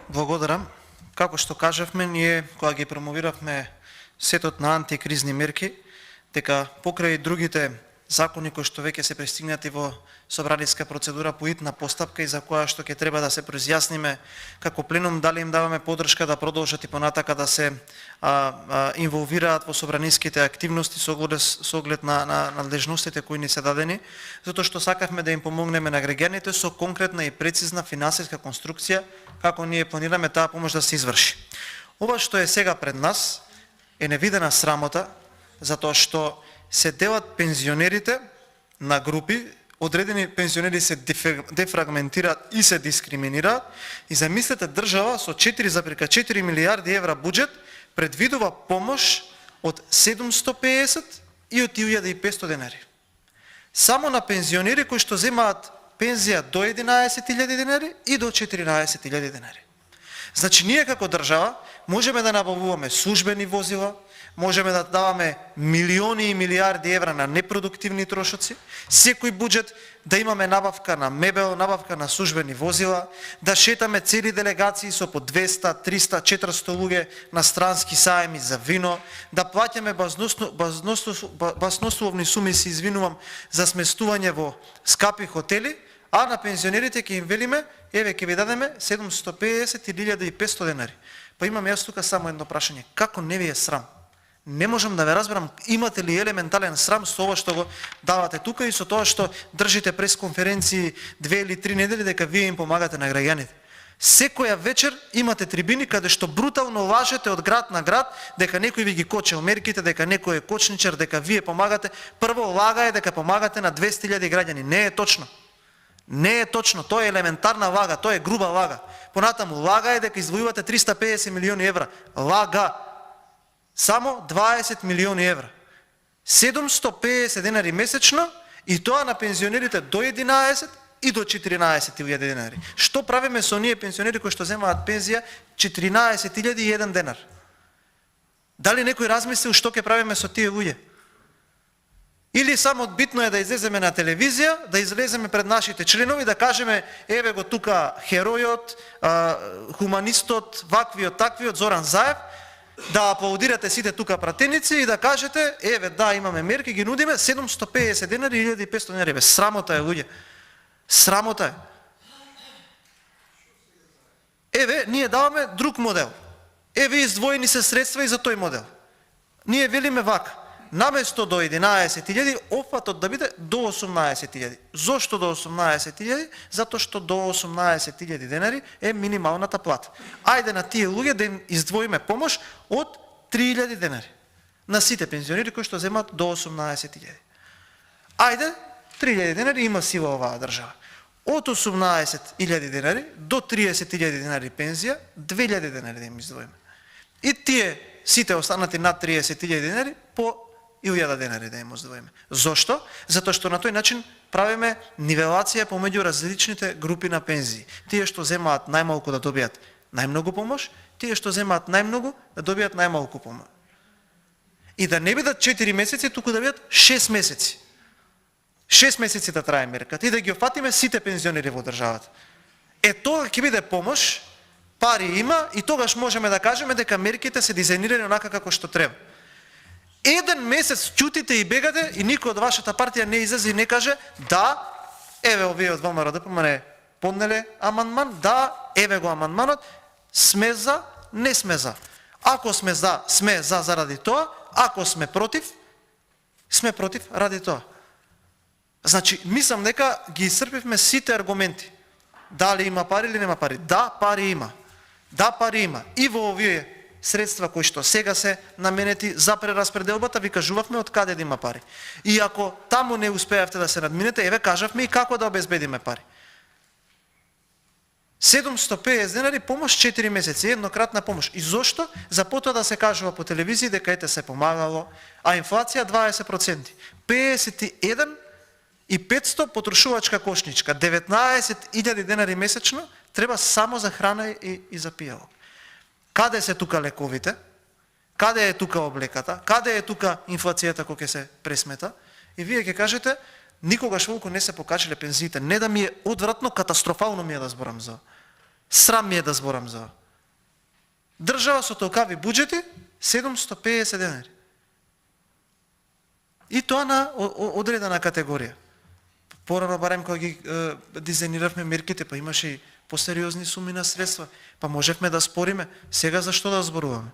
Благодарам. Како што кажавме, ние кога ги промовиравме сетот на антикризни мерки, дека покрај другите закони кои што веќе се пристигнати во собраниска процедура по итна постапка и за која што ќе треба да се произјасниме како пленум, дали им даваме поддршка да продолжат и понатака да се инволвираат во собраниските активности со оглед на надлежностите кои ни се дадени, затоа што сакавме да им помогнеме на граѓаните со конкретна и прецизна финансиска конструкција, како ние планираме таа помош да се изврши. Ова што е сега пред нас е невидена срамота, затоа што се делат пензионерите на групи, одредени пензионери се дефрагментираат и се дискриминираат, и замислете држава со 4,4 милиарди евра буџет предвидува помош од 750 и од 1500 денари. Само на пензионери кои што земаат пензија до 11.000 денари и до 14.000 денари. Значи, ние како држава можеме да набавуваме службени возила, можеме да даваме милиони и милиарди евра на непродуктивни трошоци, секој буџет да имаме набавка на мебел, набавка на службени возила, да шетаме цели делегации со по 200, 300, 400 луѓе на странски саеми за вино, да плаќаме баснословни суми, се извинувам, за сместување во скапи хотели, а на пензионерите ќе им велиме, еве ќе ви дадеме 750 и 1500 денари. Па имам јас тука само едно прашање, како не ви е срам? Не можам да ве разберам, имате ли елементален срам со ова што го давате тука и со тоа што држите пресконференции 2 или 3 недели дека вие им помагате на граѓаните. Секоја вечер имате трибини каде што брутално лажете од град на град дека некој ви ги кочел мерките, дека некој е кочничар, дека вие помагате. Прво лага е дека помагате на 200.000 граѓани. Не е точно. Не е точно, тоа е елементарна лага, тоа е груба лага. Понатаму лага е дека издвојувате 350 милиони евра. Лага. Само 20 милиони евра. 750 денари месечно и тоа на пензионерите до 11 и до 14.000 денари. Што правиме со оние пензионери кои што земаат пензија 14.001 денар? Дали некој размислил што ќе правиме со тие луѓе? Или само битно е да излеземе на телевизија, да излеземе пред нашите членови, да кажеме еве го тука херојот, хуманистот, ваквиот, таквиот, Зоран Заев, да аплаудирате сите тука пратеници и да кажете, еве да, имаме мерки, ги нудиме 750 денари и 1500 денари. Бе, срамота е, луѓе. Срамота е. Еве, ние даваме друг модел. Еве, издвоени се средства и за тој модел. Ние велиме вака, наместо до 11.000, опфатот да биде до 18.000. Зошто до 18.000? Затоа што до 18.000 денари е минималната плата. Ајде на тие луѓе да им издвоиме помош од 3.000 денари. На сите пензионери кои што земат до 18.000. Ајде, 3.000 денари има сила оваа држава. Од 18.000 денари до 30.000 денари пензија, 2.000 денари да им издвоиме. И тие сите останати над 30.000 денари по 1.000 денари да им издвоиме. Зошто? Затоа што на тој начин правиме нивелација помеѓу различните групи на пензии. Тие што земаат најмалку да добијат најмногу помош, тие што земаат најмногу да добијат најмалку помош. И да не бидат 4 месеци, туку да бидат 6 месеци. 6 месеци да трае мерката и да ги опфатиме сите пензионери во државата. Е, тоа ќе биде помош, пари има и тогаш можеме да кажеме дека мерките се дизајнирани онака како што треба. Еден месец чутите и бегате и никој од вашата партија не излезе и не каже да, еве овие од ВМРО-ДПМН не поднеле амандман, да, еве го амандманот, сме за, не сме за. Ако сме за заради тоа, ако сме против ради тоа. Значи, мислам дека ги исцрпивме сите аргументи. Дали има пари или нема пари? Да, пари има. Да, пари има. И во овие средства кои што сега се наменети за прераспределбата, ви кажувавме од каде да има пари. И ако таму не успеавте да се надминете, еве кажавме и како да обезбедиме пари. 750 денари помош 4 месеци, еднократна помош. И зошто? За потоа да се кажува по телевизија дека ете се помагало, а инфлација 20%. 51 и 500 потрошувачка кошничка, 19.000 денари месечно треба само за храна и за пијало. Каде се тука лековите? Каде е тука облеката? Каде е тука инфлацијата која ќе се пресмета? И вие ќе кажете, никогаш волку не се покачиле пензиите. Не да ми е одвратно, катастрофално ми е да зборам за. Срам ми е да зборам за. Држава со толкави буџети 750 денари. И тоа на одредена категорија. Порано барем кога ги дизајниравме мерките, па имаше и посериозни суми на средства, па можевме да спориме, сега зашто да зборуваме?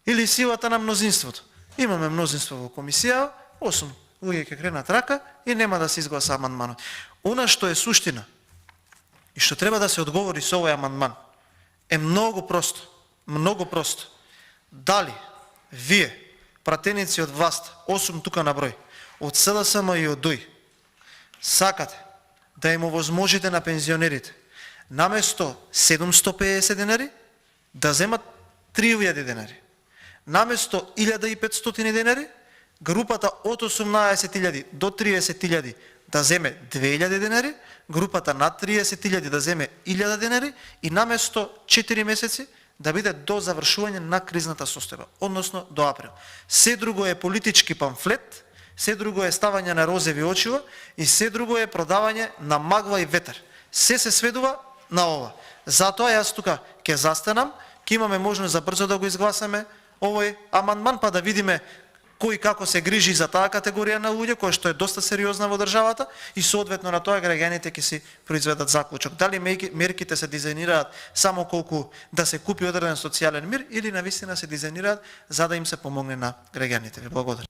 Или силата на мнозинството. Имаме мнозинство во комисија, 8 луѓе ќе кренат рака и нема да се изгласа амандманот. Она што е суштина и што треба да се одговори со овој амандман е многу просто. Многу просто. Дали вие, пратеници од власт, 8 тука на број, од СДСМ и од ДОИ, сакате да им овозможите на пензионерите наместо 750 денари да земат 3000 денари. Наместо 1500 денари, групата од 18.000 до 30.000 да земе 2000 денари, групата над 30.000 да земе 1000 денари и наместо 4 месеци да биде до завршување на кризната состојба, односно до април. Се друго е политички памфлет, се друго е ставање на розови очила и се друго е продавање на магла и ветер. Се сведува на ова. Затоа јас тука ќе застанам, ќе имаме можност за брзо да го изгласаме овој амандман, па да видиме кој како се грижи за таа категорија на луѓе, која што е доста сериозна во државата и соодветно на тоа граѓаните ќе си произведат заклучок. Дали мерките се дизајнираат само колку да се купи одреден социјален мир или навистина се дизајнираат за да им се помогне на граѓаните. Ви благодарам.